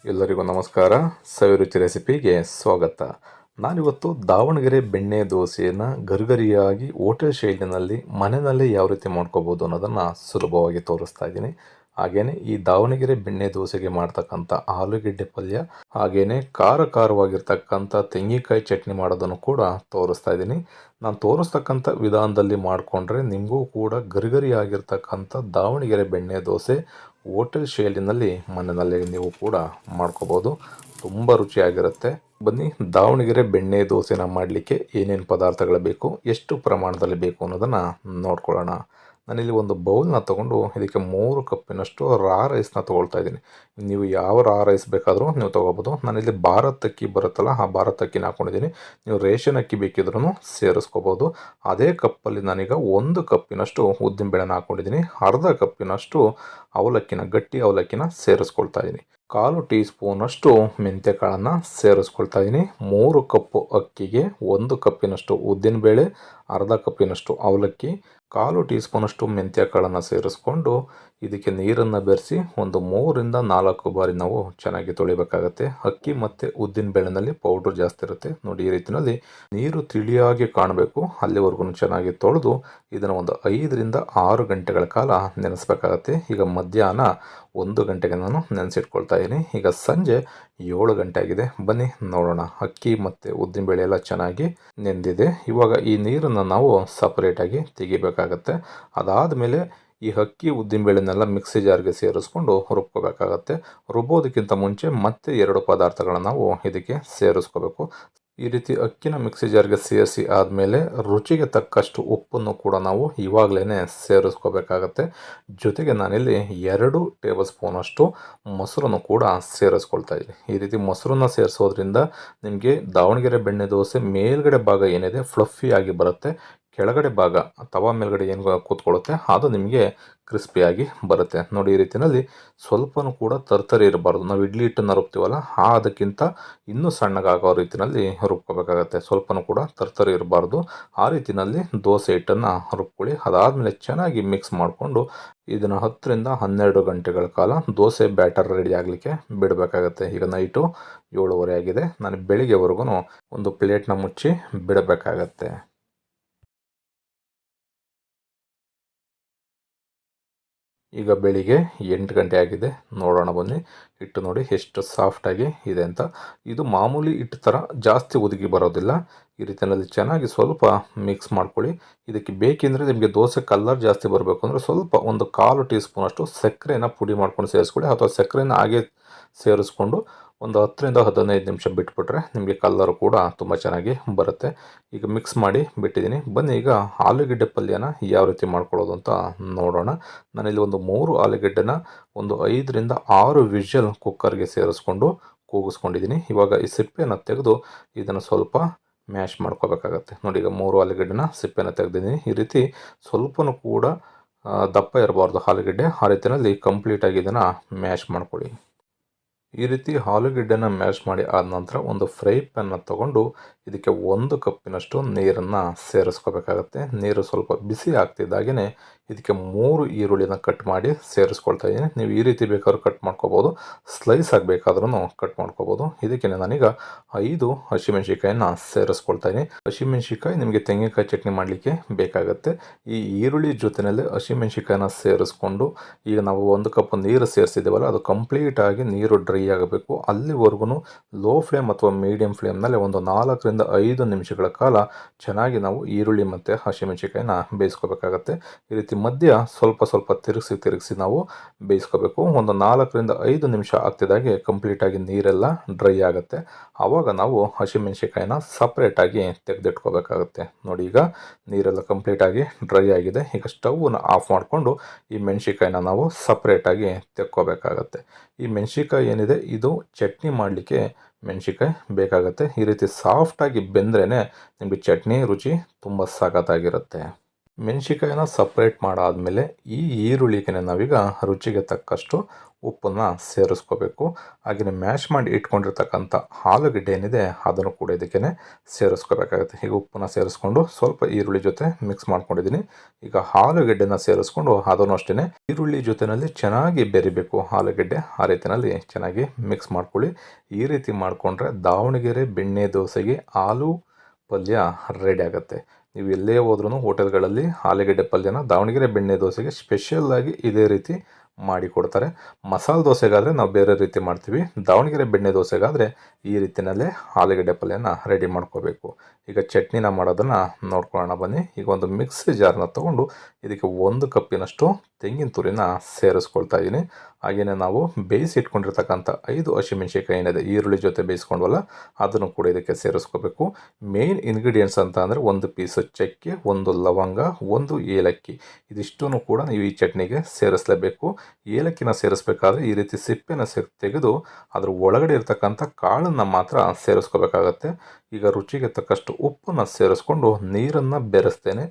ಎಲ್ಲರಿಗೂ ನಮಸ್ಕಾರ. ಸವಿರುಚಿ ರೆಸಿಪಿಗೆ ಸ್ವಾಗತ. ನಾನಿವತ್ತು ದಾವಣಗೆರೆ ಬೆಣ್ಣೆ ದೋಸೆಯನ್ನು ಗರಿಗರಿಯಾಗಿ ಹೋಟೆಲ್ ಶೈಲಿನಲ್ಲಿ ಮನೆಯಲ್ಲೇ ಯಾವ ರೀತಿ ಮಾಡ್ಕೋಬೋದು ಅನ್ನೋದನ್ನು ಸುಲಭವಾಗಿ ತೋರಿಸ್ತಾ ಇದ್ದೀನಿ. ಹಾಗೆಯೇ ಈ ದಾವಣಗೆರೆ ಬೆಣ್ಣೆ ದೋಸೆಗೆ ಮಾಡ್ತಕ್ಕಂಥ ಆಲೂಗೆಡ್ಡೆ ಪಲ್ಯ, ಹಾಗೆಯೇ ಖಾರವಾಗಿರ್ತಕ್ಕಂಥ ತೆಂಗಿನಕಾಯಿ ಚಟ್ನಿ ಮಾಡೋದನ್ನು ಕೂಡ ತೋರಿಸ್ತಾ ಇದ್ದೀನಿ. ನಾನು ತೋರಿಸ್ತಕ್ಕಂಥ ವಿಧಾನದಲ್ಲಿ ಮಾಡಿಕೊಂಡ್ರೆ ನಿಮಗೂ ಕೂಡ ಗರಿಗರಿಯಾಗಿರ್ತಕ್ಕಂಥ ದಾವಣಗೆರೆ ಬೆಣ್ಣೆ ದೋಸೆ ಹೋಟೆಲ್ ಶೈಲಿನಲ್ಲಿ ಮನೆಯಲ್ಲೇ ನೀವು ಕೂಡ ಮಾಡ್ಕೋಬೋದು. ತುಂಬ ರುಚಿಯಾಗಿರುತ್ತೆ. ಬನ್ನಿ, ದಾವಣಗೆರೆ ಬೆಣ್ಣೆ ದೋಸೆನ ಮಾಡಲಿಕ್ಕೆ ಏನೇನು ಪದಾರ್ಥಗಳು ಬೇಕು, ಎಷ್ಟು ಪ್ರಮಾಣದಲ್ಲಿ ಬೇಕು ಅನ್ನೋದನ್ನು ನೋಡ್ಕೊಳ್ಳೋಣ. ನಾನಿಲ್ಲಿ ಒಂದು ಬೌಲ್ನ ತೊಗೊಂಡು ಇದಕ್ಕೆ 3 ಕಪ್ಪಿನಷ್ಟು ರಾ ರೈಸ್ನ ತೊಗೊಳ್ತಾ ಇದ್ದೀನಿ. ನೀವು ಯಾವ ರಾ ರೈಸ್ ಬೇಕಾದರೂ ನೀವು ತೊಗೋಬೋದು. ನಾನಿಲ್ಲಿ ಭಾರತ್ ಅಕ್ಕಿ ಬರುತ್ತಲ್ಲ, ಆ ಭಾರತ್ ಅಕ್ಕಿನ ಹಾಕ್ಕೊಂಡಿದ್ದೀನಿ. ನೀವು ರೇಷನ್ ಅಕ್ಕಿ ಬೇಕಿದ್ರೂ ಸೇರಿಸ್ಕೋಬೋದು. ಅದೇ ಕಪ್ಪಲ್ಲಿ ನಾನೀಗ 1 ಕಪ್ಪಿನಷ್ಟು ಉದ್ದಿನಬೇಳೆನ ಹಾಕ್ಕೊಂಡಿದ್ದೀನಿ. ಅರ್ಧ ಕಪ್ಪಿನಷ್ಟು ಅವಲಕ್ಕಿನ, ಗಟ್ಟಿ ಅವಲಕ್ಕಿನ ಸೇರಿಸ್ಕೊಳ್ತಾ ಇದ್ದೀನಿ. 1/4 ಟೀ ಸ್ಪೂನಷ್ಟು ಮೆಂತ್ಯ ಕಾಳನ್ನು ಸೇರಿಸ್ಕೊಳ್ತಾ ಇದ್ದೀನಿ. 3 ಕಪ್ಪು ಅಕ್ಕಿಗೆ 1 ಕಪ್ಪಿನಷ್ಟು ಉದ್ದಿನಬೇಳೆ, ಅರ್ಧ ಕಪ್ಪಿನಷ್ಟು ಅವಲಕ್ಕಿ, 1/4 ಟೀ ಸ್ಪೂನಷ್ಟು ಮೆಂತ್ಯ ಕಾಳನ್ನು ಸೇರಿಸ್ಕೊಂಡು ಇದಕ್ಕೆ ನೀರನ್ನು ಬೆರೆಸಿ ಒಂದು 3ರಿಂದ 4 ಬಾರಿ ನಾವು ಚೆನ್ನಾಗಿ ತೊಳಿಬೇಕಾಗತ್ತೆ. ಅಕ್ಕಿ ಮತ್ತು ಉದ್ದಿನಬೇಳೆನಲ್ಲಿ ಪೌಡ್ರ್ ಜಾಸ್ತಿ ಇರುತ್ತೆ ನೋಡಿ. ಈ ರೀತಿಯಲ್ಲಿ ನೀರು ತಿಳಿಯಾಗಿ ಕಾಣಬೇಕು, ಅಲ್ಲಿವರೆಗೂ ಚೆನ್ನಾಗಿ ತೊಳೆದು ಇದನ್ನು ಒಂದು 5ರಿಂದ 6 ಗಂಟೆಗಳ ಕಾಲ ನೆನೆಸ್ಬೇಕಾಗತ್ತೆ. ಈಗ ಮಧ್ಯಾಹ್ನ 1 ಗಂಟೆಗೆ ನಾನು ನೆನೆಸಿಟ್ಕೊಳ್ತಾ ಇದ್ದೀನಿ. ಈಗ ಸಂಜೆ 7 ಗಂಟೆ ಆಗಿದೆ. ಬನ್ನಿ ನೋಡೋಣ. ಅಕ್ಕಿ ಮತ್ತು ಉದ್ದಿನಬೇಳೆ ಎಲ್ಲ ಚೆನ್ನಾಗಿ ನೆಂದಿದೆ. ಇವಾಗ ಈ ನೀರನ್ನು ನಾವು ಸಪರೇಟಾಗಿ ತೆಗಿಬೇಕಾಗತ್ತೆ. ಅದಾದಮೇಲೆ ಈ ಅಕ್ಕಿ ಉದ್ದಿನಬೇಳೆನೆಲ್ಲ ಮಿಕ್ಸಿ ಜಾರ್ಗೆ ಸೇರಿಸ್ಕೊಂಡು ರುಬ್ಕೋಬೇಕಾಗತ್ತೆ. ರುಬ್ಬೋದಕ್ಕಿಂತ ಮುಂಚೆ ಮತ್ತೆ 2 ಪದಾರ್ಥಗಳನ್ನ ನಾವು ಇದಕ್ಕೆ ಸೇರಿಸ್ಕೋಬೇಕು. ಈ ರೀತಿ ಅಕ್ಕಿನ ಮಿಕ್ಸಿ ಜಾರ್ಗೆ ಸೇರಿಸಿ ಆದಮೇಲೆ ರುಚಿಗೆ ತಕ್ಕಷ್ಟು ಉಪ್ಪನ್ನು ಕೂಡ ನಾವು ಇವಾಗಲೇ ಸೇರಿಸ್ಕೋಬೇಕಾಗತ್ತೆ. ಜೊತೆಗೆ ನಾನಿಲ್ಲಿ 2 ಟೇಬಲ್ ಸ್ಪೂನಷ್ಟು ಮೊಸರನ್ನು ಕೂಡ ಸೇರಿಸ್ಕೊಳ್ತಾ ಇದ್ದೀನಿ. ಈ ರೀತಿ ಮೊಸರನ್ನ ಸೇರಿಸೋದ್ರಿಂದ ನಿಮಗೆ ದಾವಣಗೆರೆ ಬೆಣ್ಣೆ ದೋಸೆ ಮೇಲ್ಗಡೆ ಭಾಗ ಏನಿದೆ ಫ್ಲಫಿ ಆಗಿ ಬರುತ್ತೆ. ಕೆಳಗಡೆ ಭಾಗ ತವಾ ಮೇಲ್ಗಡೆ ಏನು ಕೂತ್ಕೊಳ್ಳುತ್ತೆ ಅದು ನಿಮಗೆ ಕ್ರಿಸ್ಪಿಯಾಗಿ ಬರುತ್ತೆ ನೋಡಿ. ಈ ರೀತಿಯಲ್ಲಿ ಸ್ವಲ್ಪನೂ ಕೂಡ ತರ್ತರಿ ಇರಬಾರ್ದು. ನಾವು ಇಡ್ಲಿ ಹಿಟ್ಟನ್ನು ರುಬ್ತೀವಲ್ಲ, ಅದಕ್ಕಿಂತ ಇನ್ನೂ ಸಣ್ಣಗಾಗೋ ರೀತಿಯಲ್ಲಿ ರುಬ್ಕೋಬೇಕಾಗತ್ತೆ. ಸ್ವಲ್ಪನೂ ಕೂಡ ತರ್ತರಿ ಇರಬಾರ್ದು. ಆ ರೀತಿಯಲ್ಲಿ ದೋಸೆ ಹಿಟ್ಟನ್ನು ರುಬ್ಕೊಳ್ಳಿ. ಅದಾದಮೇಲೆ ಚೆನ್ನಾಗಿ ಮಿಕ್ಸ್ ಮಾಡಿಕೊಂಡು ಇದನ್ನು 10ರಿಂದ 12 ಗಂಟೆಗಳ ಕಾಲ ದೋಸೆ ಬ್ಯಾಟರ್ ರೆಡಿ ಆಗಲಿಕ್ಕೆ ಬಿಡಬೇಕಾಗತ್ತೆ. ಈಗ ನೈಟು 7:30 ಆಗಿದೆ. ನಾನು ಬೆಳಿಗ್ಗೆವರೆಗೂ ಒಂದು ಪ್ಲೇಟ್ನ ಮುಚ್ಚಿ ಬಿಡಬೇಕಾಗತ್ತೆ. ಈಗ ಬೆಳಿಗ್ಗೆ 8 ಗಂಟೆ ಆಗಿದೆ. ನೋಡೋಣ ಬನ್ನಿ. ಹಿಟ್ಟು ನೋಡಿ ಎಷ್ಟು ಸಾಫ್ಟಾಗಿ ಇದೆ ಅಂತ. ಇದು ಮಾಮೂಲಿ ಹಿಟ್ಟು ಥರ ಜಾಸ್ತಿ ಒದಗಿ ಬರೋದಿಲ್ಲ. ಈ ರೀತಿಯಲ್ಲಿ ಚೆನ್ನಾಗಿ ಸ್ವಲ್ಪ ಮಿಕ್ಸ್ ಮಾಡ್ಕೊಳ್ಳಿ. ಇದಕ್ಕೆ ಬೇಕೆಂದರೆ ನಿಮಗೆ ದೋಸೆ ಕಲರ್ ಜಾಸ್ತಿ ಬರಬೇಕು ಅಂದರೆ ಸ್ವಲ್ಪ ಒಂದು 1/4 ಟೀ ಸ್ಪೂನಷ್ಟು ಸಕ್ಕರೆನ ಪುಡಿ ಮಾಡ್ಕೊಂಡು ಸೇರಿಸ್ಕೊಳ್ಳಿ, ಅಥವಾ ಸಕ್ಕರೆನ ಹಾಗೆ ಸೇರಿಸ್ಕೊಂಡು ಒಂದು 10ರಿಂದ 15 ನಿಮಿಷ ಬಿಟ್ಬಿಟ್ರೆ ನಿಮಗೆ ಕಲ್ಲರು ಕೂಡ ತುಂಬ ಚೆನ್ನಾಗಿ ಬರುತ್ತೆ. ಈಗ ಮಿಕ್ಸ್ ಮಾಡಿ ಬಿಟ್ಟಿದ್ದೀನಿ. ಬನ್ನಿ ಈಗ ಆಲೂಗೆಡ್ಡೆ ಪಲ್ಯನ ಯಾವ ರೀತಿ ಮಾಡ್ಕೊಳ್ಳೋದು ಅಂತ ನೋಡೋಣ. ನಾನಿಲ್ಲಿ ಒಂದು 3 ಆಲೂಗೆಡ್ಡೆನ ಒಂದು 5ರಿಂದ 6 ವಿಷಲ್ ಕುಕ್ಕರ್ಗೆ ಸೇರಿಸ್ಕೊಂಡು ಕೂಗಿಸ್ಕೊಂಡಿದ್ದೀನಿ. ಇವಾಗ ಈ ಸಿಪ್ಪೆನ ತೆಗೆದು ಇದನ್ನು ಸ್ವಲ್ಪ ಮ್ಯಾಶ್ ಮಾಡ್ಕೋಬೇಕಾಗತ್ತೆ ನೋಡಿ. ಈಗ 3 ಆಲೂಗೆಡ್ಡೆನ ಸಿಪ್ಪೆನ ತೆಗೆದಿದ್ದೀನಿ. ಈ ರೀತಿ ಸ್ವಲ್ಪನೂ ಕೂಡ ದಪ್ಪ ಇರಬಾರ್ದು ಆಲೂಗೆಡ್ಡೆ. ಆ ರೀತಿಯಲ್ಲಿ ಕಂಪ್ಲೀಟಾಗಿ ಇದನ್ನು ಮ್ಯಾಶ್ ಮಾಡ್ಕೊಳ್ಳಿ. ಈ ರೀತಿ ಆಲೂಗೆಡ್ಡೆನ ಮ್ಯಾಶ್ ಮಾಡಿ ಆದ ನಂತರ ಒಂದು ಫ್ರೈ ಪ್ಯಾನ್ನ ತೊಗೊಂಡು ಇದಕ್ಕೆ 1 ಕಪ್ಪಿನಷ್ಟು ನೀರನ್ನು ಸೇರಿಸ್ಕೋಬೇಕಾಗತ್ತೆ. ನೀರು ಸ್ವಲ್ಪ ಬಿಸಿ ಆಗ್ತಿದ್ದಾಗೇ ಇದಕ್ಕೆ 3 ಈರುಳ್ಳಿನ ಕಟ್ ಮಾಡಿ ಸೇರಿಸ್ಕೊಳ್ತಾ ಇದ್ದೀನಿ. ನೀವು ಈ ರೀತಿ ಬೇಕಾದ್ರೂ ಕಟ್ ಮಾಡ್ಕೋಬೋದು, ಸ್ಲೈಸ್ ಆಗಬೇಕಾದ್ರೂ ಕಟ್ ಮಾಡ್ಕೋಬೋದು. ಇದಕ್ಕೆ ನಾನೀಗ 5 ಹಸಿಮೆಣ್ಸಿಕಾಯಿನ ಸೇರಿಸ್ಕೊಳ್ತಾ ಇದ್ದೀನಿ. ಹಸಿಮೆಣ್ಸಿಕಾಯಿ ನಿಮಗೆ ತೆಂಗಿನಕಾಯಿ ಚಟ್ನಿ ಮಾಡಲಿಕ್ಕೆ ಬೇಕಾಗುತ್ತೆ. ಈ ಈರುಳ್ಳಿ ಜೊತೆಯಲ್ಲಿ ಹಸಿಮೆಣ್ಸಿಕಾಯಿನ ಸೇರಿಸ್ಕೊಂಡು ಈಗ ನಾವು 1 ಕಪ್ ನೀರು ಸೇರಿಸಿದ್ದೇವಲ್ಲ, ಅದು ಕಂಪ್ಲೀಟಾಗಿ ನೀರು ಡ್ರೈ ಆಗಬೇಕು. ಅಲ್ಲಿವರೆಗೂ ಲೋ ಫ್ಲೇಮ್ ಅಥವಾ ಮೀಡಿಯಂ ಫ್ಲೇಮ್ನಲ್ಲಿ ಒಂದು 4ರಿಂದ 5 ನಿಮಿಷಗಳ ಕಾಲ ಚೆನ್ನಾಗಿ ನಾವು ಈರುಳ್ಳಿ ಮತ್ತು ಹಸಿಮೆಣ್ಸಿಕಾಯಿನ ಬೇಯಿಸ್ಕೋಬೇಕಾಗತ್ತೆ. ಈ ರೀತಿ ಮಧ್ಯ ಸ್ವಲ್ಪ ತಿರುಗಿಸಿ ನಾವು ಬೇಯಿಸ್ಕೋಬೇಕು. ಒಂದು 4ರಿಂದ 5 ನಿಮಿಷ ಆಗ್ತಿದ್ದಾಗೆ ಕಂಪ್ಲೀಟಾಗಿ ನೀರೆಲ್ಲ ಡ್ರೈ ಆಗುತ್ತೆ. ಆವಾಗ ನಾವು ಹಸಿಮೆಣ್ಸಿಕಾಯಿನ ಸಪ್ರೇಟಾಗಿ ತೆಗೆದಿಟ್ಕೋಬೇಕಾಗುತ್ತೆ ನೋಡಿ. ಈಗ ನೀರೆಲ್ಲ ಕಂಪ್ಲೀಟಾಗಿ ಡ್ರೈ ಆಗಿದೆ. ಈಗ ಸ್ಟವ್ನ ಆಫ್ ಮಾಡಿಕೊಂಡು ಈ ಮೆಣಸಿಕಾಯಿನ ನಾವು ಸಪ್ರೇಟಾಗಿ ತೆಕ್ಕೋಬೇಕಾಗತ್ತೆ. ಈ ಮೆಣಸಿಕಾಯಿ ಏನಿದೆ ಇದು ಚಟ್ನಿ ಮಾಡಲಿಕ್ಕೆ ಮೆಣಸಿಕಾಯಿ ಬೇಕಾಗುತ್ತೆ. ಈ ರೀತಿ ಸಾಫ್ಟಾಗಿ ಬೆಂದ್ರೇ ನಿಮಗೆ ಚಟ್ನಿ ರುಚಿ ತುಂಬ ಸಖತ್ತಾಗಿರುತ್ತೆ. ಮೆಣಸಿಕಾಯಿನ ಸಪ್ರೇಟ್ ಮಾಡಾದಮೇಲೆ ಈ ಈರುಳ್ಳಿಗೆ ನಾವೀಗ ರುಚಿಗೆ ತಕ್ಕಷ್ಟು ಉಪ್ಪನ್ನು ಸೇರಿಸ್ಕೋಬೇಕು. ಹಾಗೆಯೇ ಮ್ಯಾಶ್ ಮಾಡಿ ಇಟ್ಕೊಂಡಿರ್ತಕ್ಕಂಥ ಆಲೂಗಡ್ಡೆ ಏನಿದೆ ಅದನ್ನು ಕೂಡ ಇದಕ್ಕೆ ಸೇರಿಸ್ಕೋಬೇಕಾಗುತ್ತೆ. ಈಗ ಉಪ್ಪನ್ನು ಸೇರಿಸ್ಕೊಂಡು ಸ್ವಲ್ಪ ಈರುಳ್ಳಿ ಜೊತೆ ಮಿಕ್ಸ್ ಮಾಡ್ಕೊಂಡಿದ್ದೀನಿ. ಈಗ ಆಲೂಗಡ್ಡೆನ ಸೇರಿಸ್ಕೊಂಡು ಅದನ್ನು ಅಷ್ಟೇ ಈರುಳ್ಳಿ ಜೊತೆಯಲ್ಲಿ ಚೆನ್ನಾಗಿ ಬೆರಿಬೇಕು. ಆಲೂಗಡ್ಡೆ ಆ ರೀತಿಯಲ್ಲಿ ಚೆನ್ನಾಗಿ ಮಿಕ್ಸ್ ಮಾಡ್ಕೊಳ್ಳಿ. ಈ ರೀತಿ ಮಾಡಿಕೊಂಡ್ರೆ ದಾವಣಗೆರೆ ಬೆಣ್ಣೆ ದೋಸೆಗೆ ಆಲೂ ಪಲ್ಯ ರೆಡಿ ಆಗುತ್ತೆ. ನೀವು ಎಲ್ಲೇ ಹೋದ್ರೂ ಹೋಟೆಲ್ಗಳಲ್ಲಿ ಆಲೂಗಡ್ಡೆ ಪಲ್ಯನ ದಾವಣಗೆರೆ ಬೆಣ್ಣೆ ದೋಸೆಗೆ ಸ್ಪೆಷಲ್ಲಾಗಿ ಇದೇ ರೀತಿ ಮಾಡಿಕೊಡ್ತಾರೆ. ಮಸಾಲೆ ದೋಸೆಗಾದರೆ ನಾವು ಬೇರೆ ರೀತಿ ಮಾಡ್ತೀವಿ. ದಾವಣಗೆರೆ ಬೆಣ್ಣೆ ದೋಸೆಗಾದರೆ ಈ ರೀತಿಯಲ್ಲೇ ಆಲೂಗಡ್ಡೆ ಪಲ್ಯನ ರೆಡಿ ಮಾಡ್ಕೋಬೇಕು. ಈಗ ಚಟ್ನಿನ ಮಾಡೋದನ್ನು ನೋಡ್ಕೊಳ್ಳೋಣ ಬನ್ನಿ. ಈಗ ಒಂದು ಮಿಕ್ಸಿ ಜಾರನ್ನ ತೊಗೊಂಡು ಇದಕ್ಕೆ 1 ಕಪ್ಪಿನಷ್ಟು ತೆಂಗಿನ ತುರಿನ ಸೇರಿಸ್ಕೊಳ್ತಾ ಇದ್ದೀನಿ. ಹಾಗೆಯೇ ನಾವು ಬೇಯಿಸಿ ಇಟ್ಕೊಂಡಿರ್ತಕ್ಕಂಥ 5 ಹಸಿಮೆಣಸಿನ್ಕಾಯಿ ಏನಿದೆ ಈರುಳ್ಳಿ ಜೊತೆ ಬೇಯಿಸ್ಕೊಂಡ್ವಲ್ಲ ಅದನ್ನು ಕೂಡ ಇದಕ್ಕೆ ಸೇರಿಸ್ಕೋಬೇಕು. ಮೇನ್ ಇಂಗ್ರೀಡಿಯೆಂಟ್ಸ್ ಅಂತ ಅಂದರೆ 1 ಪೀಸು ಚಕ್ಕೆ, 1 ಲವಂಗ, 1 ಏಲಕ್ಕಿ, ಇದಿಷ್ಟನ್ನು ಕೂಡ ನೀವು ಈ ಚಟ್ನಿಗೆ ಸೇರಿಸಲೇಬೇಕು. ಏಲಕ್ಕಿನ ಸೇರಿಸ್ಬೇಕಾದ್ರೆ ಈ ರೀತಿ ಸಿಪ್ಪೆನ ತೆಗೆದು ಅದ್ರ ಒಳಗಡೆ ಇರ್ತಕ್ಕಂಥ ಕಾಳನ್ನು ಮಾತ್ರ ಸೇರಿಸ್ಕೋಬೇಕಾಗತ್ತೆ. ಈಗ ರುಚಿಗೆ ತಕ್ಕಷ್ಟು ಉಪ್ಪನ್ನು ಸೇರಿಸ್ಕೊಂಡು ನೀರನ್ನು ಬೆರೆಸ್ತೇನೆ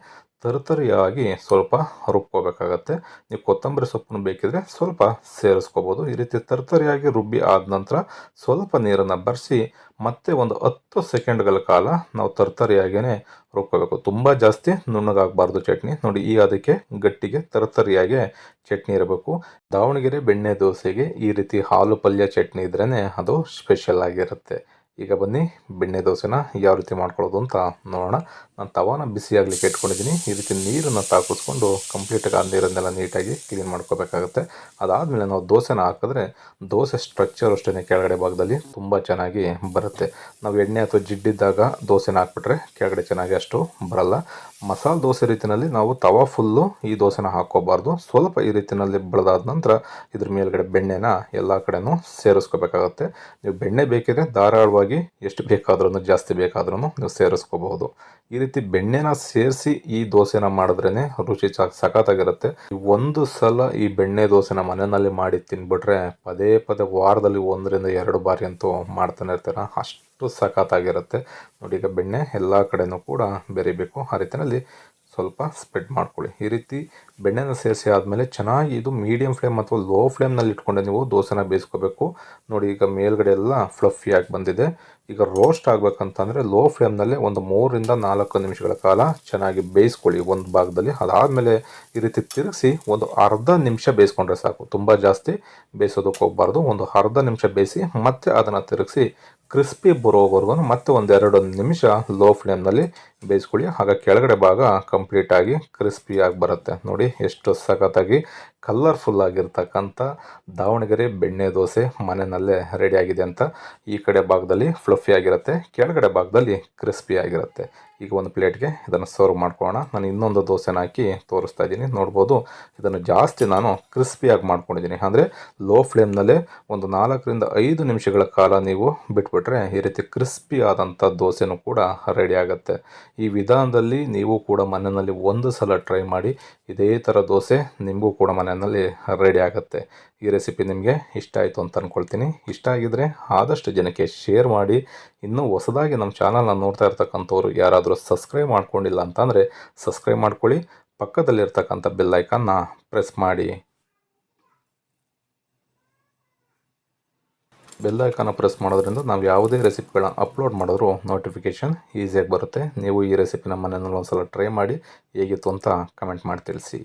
ತರತರಿಯಾಗಿ ಸ್ವಲ್ಪ ರುಬ್ಕೋಬೇಕಾಗತ್ತೆ. ನೀವು ಕೊತ್ತಂಬರಿ ಸೊಪ್ಪನ್ನು ಬೇಕಿದ್ರೆ ಸ್ವಲ್ಪ ಸೇರಿಸ್ಕೋಬೋದು. ಈ ರೀತಿ ತರತರಿಯಾಗಿ ರುಬ್ಬಿ ಆದ ನಂತರ ಸ್ವಲ್ಪ ನೀರನ್ನು ಬರೆಸಿ ಮತ್ತೆ ಒಂದು 10 ಸೆಕೆಂಡ್ಗಳ ಕಾಲ ನಾವು ತರತರಿಯಾಗಿಯೇ ರುಬ್ಕೋಬೇಕು. ತುಂಬ ಜಾಸ್ತಿ ನುಣ್ಣಗಾಗಬಾರ್ದು ಚಟ್ನಿ. ನೋಡಿ ಈ ಅದಕ್ಕೆ ಗಟ್ಟಿಗೆ ತರತರಿಯಾಗಿ ಚಟ್ನಿ ಇರಬೇಕು. ದಾವಣಗೆರೆ ಬೆಣ್ಣೆ ದೋಸೆಗೆ ಈ ರೀತಿ ಹಾಲು ಪಲ್ಯ ಚಟ್ನಿ ಇದ್ರೇ ಅದು ಸ್ಪೆಷಲ್ ಆಗಿರುತ್ತೆ. ಈಗ ಬನ್ನಿ ಬೆಣ್ಣೆ ದೋಸೆನ ಯಾವ ರೀತಿ ಮಾಡ್ಕೊಳ್ಳೋದು ಅಂತ ನೋಡೋಣ. ನಾನು ತವಾನ ಬಿಸಿಯಾಗಲಿಕ್ಕೆ ಇಟ್ಕೊಂಡಿದ್ದೀನಿ. ಈ ರೀತಿ ನೀರನ್ನು ತಾಕಿಸ್ಕೊಂಡು ಕಂಪ್ಲೀಟಾಗಿ ಆ ನೀರನ್ನೆಲ್ಲ ನೀಟಾಗಿ ಕ್ಲೀನ್ ಮಾಡ್ಕೋಬೇಕಾಗುತ್ತೆ. ಅದಾದಮೇಲೆ ನಾವು ದೋಸೆನ ಹಾಕಿದ್ರೆ ದೋಸೆ ಸ್ಟ್ರಕ್ಚರ್ ಅಷ್ಟೇ ಕೆಳಗಡೆ ಭಾಗದಲ್ಲಿ ತುಂಬ ಚೆನ್ನಾಗಿ ಬರುತ್ತೆ. ನಾವು ಎಣ್ಣೆ ಅಥವಾ ಜಿಡ್ಡಿದ್ದಾಗ ದೋಸೆನ ಹಾಕ್ಬಿಟ್ರೆ ಕೆಳಗಡೆ ಚೆನ್ನಾಗಿ ಅಷ್ಟು ಬರಲ್ಲ. ಮಸಾಲೆ ದೋಸೆ ರೀತಿಯಲ್ಲಿ ನಾವು ತವಾ ಫುಲ್ಲು ಈ ದೋಸೆನ ಹಾಕ್ಕೋಬಾರ್ದು. ಸ್ವಲ್ಪ ಈ ರೀತಿಯಲ್ಲಿ ಬೆಳೆದಾದ ನಂತರ ಇದ್ರ ಮೇಲ್ಗಡೆ ಬೆಣ್ಣೆನ ಎಲ್ಲ ಕಡೆನೂ ಸೇರಿಸ್ಕೋಬೇಕಾಗತ್ತೆ. ನೀವು ಬೆಣ್ಣೆ ಬೇಕಿದ್ರೆ ಧಾರಾಳವಾಗಿ ಎಷ್ಟು ಬೇಕಾದ್ರೂ ಜಾಸ್ತಿ ಬೇಕಾದ್ರೂ ನೀವು ಸೇರಿಸ್ಕೋಬಹುದು. ಈ ರೀತಿ ಬೆಣ್ಣೆನ ಸೇರಿಸಿ ಈ ದೋಸೆನ ಮಾಡಿದ್ರೇ ರುಚಿ ಸಖತ್ತಾಗಿರುತ್ತೆ. ಒಂದು ಸಲ ಈ ಬೆಣ್ಣೆ ದೋಸೆನ ಮನೆಯಲ್ಲಿ ಮಾಡಿ ತಿನ್ಬಿಟ್ರೆ ಪದೇ ಪದೇ ವಾರದಲ್ಲಿ 1 ರಿಂದ 2 ಬಾರಿ ಅಂತೂ ಮಾಡ್ತಾನೆ ಇರ್ತೀರ. ಅಷ್ಟು ಸಖತ್ತಾಗಿರುತ್ತೆ. ನೋಡಿ ಈಗ ಬೆಣ್ಣೆ ಎಲ್ಲ ಕಡೆನೂ ಕೂಡ ಬೆರಿಬೇಕು. ಆ ರೀತಿಯಲ್ಲಿ ಸ್ವಲ್ಪ ಸ್ಪ್ರೆಡ್ ಮಾಡ್ಕೊಳ್ಳಿ. ಈ ರೀತಿ ಬೆಣ್ಣೆನ ಸೇರಿಸಿ ಆದಮೇಲೆ ಚೆನ್ನಾಗಿ ಇದು ಮೀಡಿಯಮ್ ಫ್ಲೇಮ್ ಅಥವಾ ಲೋ ಫ್ಲೇಮ್ನಲ್ಲಿ ಇಟ್ಕೊಂಡೆ ನೀವು ದೋಸೆನ ಬೇಯಿಸ್ಕೋಬೇಕು. ನೋಡಿ ಈಗ ಮೇಲ್ಗಡೆ ಎಲ್ಲ ಫ್ಲಫಿಯಾಗಿ ಬಂದಿದೆ. ಈಗ ರೋಸ್ಟ್ ಆಗಬೇಕಂತಂದರೆ ಲೋ ಫ್ಲೇಮ್ನಲ್ಲೇ ಒಂದು 3 ರಿಂದ 4 ನಿಮಿಷಗಳ ಕಾಲ ಚೆನ್ನಾಗಿ ಬೇಯಿಸ್ಕೊಳ್ಳಿ ಒಂದು ಭಾಗದಲ್ಲಿ. ಅದಾದಮೇಲೆ ಈ ರೀತಿ ತಿರುಗಿಸಿ ಒಂದು ಅರ್ಧ ನಿಮಿಷ ಬೇಯಿಸ್ಕೊಂಡ್ರೆ ಸಾಕು. ತುಂಬ ಜಾಸ್ತಿ ಬೇಯಿಸೋದಕ್ಕೆ ಹೋಗಬಾರ್ದು. ಒಂದು ಅರ್ಧ ನಿಮಿಷ ಬೇಯಿಸಿ ಮತ್ತೆ ಅದನ್ನು ತಿರುಗಿಸಿ ಕ್ರಿಸ್ಪಿ ಬರೋವರೆಗೂ ಮತ್ತೆ 1-2 ನಿಮಿಷ ಲೋ ಫ್ಲೇಮ್ನಲ್ಲಿ ಬೇಯಿಸ್ಕೊಳ್ಳಿ. ಆಗ ಕೆಳಗಡೆ ಭಾಗ ಕಂಪ್ಲೀಟಾಗಿ ಕ್ರಿಸ್ಪಿಯಾಗಿ ಬರುತ್ತೆ. ನೋಡಿ ಎಷ್ಟು ಸಖತ್ತಾಗಿ ಕಲರ್ಫುಲ್ ಆಗಿರ್ತಕ್ಕಂಥ ದಾವಣಗೆರೆ ಬೆಣ್ಣೆ ದೋಸೆ ಮನೆಯಲ್ಲೇ ರೆಡಿಯಾಗಿದೆ ಅಂತ. ಈ ಕಡೆ ಭಾಗದಲ್ಲಿ ಫ್ಲಫಿ ಆಗಿರುತ್ತೆ, ಕೆಳಗಡೆ ಭಾಗದಲ್ಲಿ ಕ್ರಿಸ್ಪಿ ಆಗಿರುತ್ತೆ. ಈಗ ಒಂದು ಪ್ಲೇಟ್ಗೆ ಇದನ್ನು ಸರ್ವ್ ಮಾಡ್ಕೊಳ್ಳೋಣ. ನಾನು ಇನ್ನೊಂದು ದೋಸೆನ ಹಾಕಿ ತೋರಿಸ್ತಾ ಇದ್ದೀನಿ. ನೋಡ್ಬೋದು ಇದನ್ನು ಜಾಸ್ತಿ ನಾನು ಕ್ರಿಸ್ಪಿಯಾಗಿ ಮಾಡ್ಕೊಂಡಿದ್ದೀನಿ. ಅಂದರೆ ಲೋ ಫ್ಲೇಮ್ನಲ್ಲೇ ಒಂದು 4 ರಿಂದ 5 ನಿಮಿಷಗಳ ಕಾಲ ನೀವು ಬಿಟ್ಬಿಟ್ರೆ ಈ ರೀತಿ ಕ್ರಿಸ್ಪಿ ಆದಂಥ ದೋಸೆನೂ ಕೂಡ ರೆಡಿ ಆಗುತ್ತೆ. ಈ ವಿಧಾನದಲ್ಲಿ ನೀವು ಕೂಡ ಮನೆಯಲ್ಲಿ ಒಂದು ಸಲ ಟ್ರೈ ಮಾಡಿ. ಇದೇ ಥರ ದೋಸೆ ನಿಮಗೂ ಕೂಡ ಮನೆಯಲ್ಲಿ ರೆಡಿ ಆಗುತ್ತೆ. ಈ ರೆಸಿಪಿ ನಿಮಗೆ ಇಷ್ಟ ಆಯಿತು ಅಂತ ಅಂದ್ಕೊಳ್ತೀನಿ. ಇಷ್ಟ ಆಗಿದ್ದರೆ ಆದಷ್ಟು ಜನಕ್ಕೆ ಶೇರ್ ಮಾಡಿ. ಇನ್ನೂ ಹೊಸದಾಗಿ ನಮ್ಮ ಚಾನಲ್ನ ನೋಡ್ತಾ ಇರ್ತಕ್ಕಂಥವ್ರು ಯಾರಾದರೂ ಸಬ್ಸ್ಕ್ರೈಬ್ ಮಾಡ್ಕೊಂಡಿಲ್ಲ ಅಂತಂದರೆ ಸಬ್ಸ್ಕ್ರೈಬ್ ಮಾಡ್ಕೊಳ್ಳಿ. ಪಕ್ಕದಲ್ಲಿರ್ತಕ್ಕಂಥ ಬೆಲ್ ಐಕಾನ್ನ ಪ್ರೆಸ್ ಮಾಡಿ. ಬೆಲ್ ಐಕಾನ ಪ್ರೆಸ್ ಮಾಡೋದ್ರಿಂದ ನಾವು ಯಾವುದೇ ರೆಸಿಪಿಗಳನ್ನ ಅಪ್ಲೋಡ್ ಮಾಡಿದ್ರೂ ನೋಟಿಫಿಕೇಷನ್ ಈಸಿಯಾಗಿ ಬರುತ್ತೆ. ನೀವು ಈ ರೆಸಿಪಿನ ಮನೆಯಲ್ಲಿ ಒಂದು ಸಲ ಟ್ರೈ ಮಾಡಿ ಹೇಗಿತ್ತು ಅಂತ ಕಮೆಂಟ್ ಮಾಡಿ ತಿಳಿಸಿ.